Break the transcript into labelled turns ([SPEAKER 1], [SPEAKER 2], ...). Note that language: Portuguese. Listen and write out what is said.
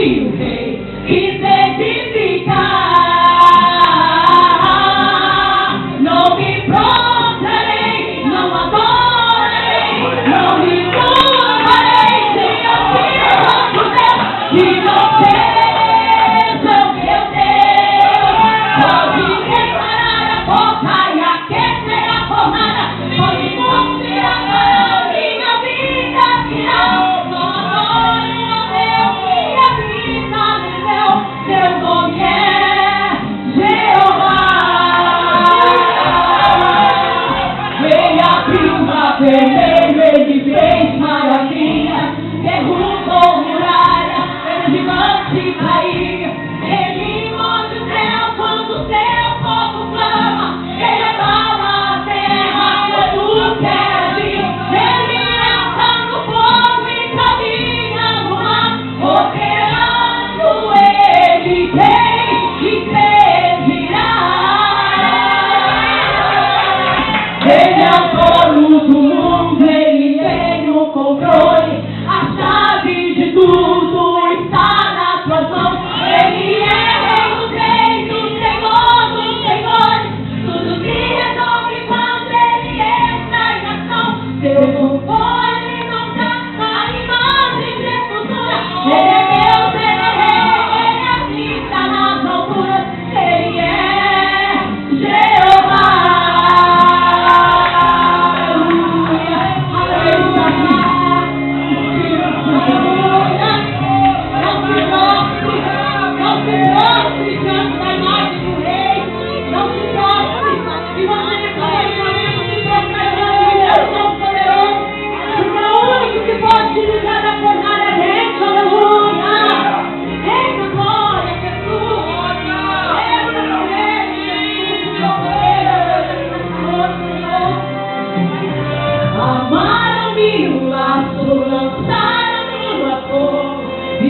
[SPEAKER 1] que o rei quis edificar. Não me prostrarei, não adorarei, não me curvarei sem ouvir nosso Deus, que você é o meu Deus. Pode preparar a porta e aquecer a fornada, pode confiar para minha vida final. Só adoro a Deus que habita no céu, seu nome é Jeová. Ele abriu o mar vermelho, ele fez maravilha, derrubou muralha, fez gigante cair. Ele move o céu quando o seu povo clama, ele abala a terra quando quer vir. Ele entra no fogo e caminha no mar, operando ele tem que servirá. Ele é o dono do mundo, ele tem o controle, a chave de tudo está nas suas mãos. Ele é rei dos reis, o Senhor dos senhores, tudo se resolve quando ele entra em ação. Seu controle não dá a imagem de futura. Ele é Deus, ele é rei, ele habita nas alturas, ele é Jeová. Aleluia, aleluia. Não se prostre diante da imagem do rei. Não se prostre. E você declara que se prostrar diante do Deus Todo-Poderoso. Porque o único que pode te livrar da fornalha é gente. Aleluia. Eita glória, Jesus. Eita glória, Jesus. Amaram-me o laço, lançaram-me no fogo, e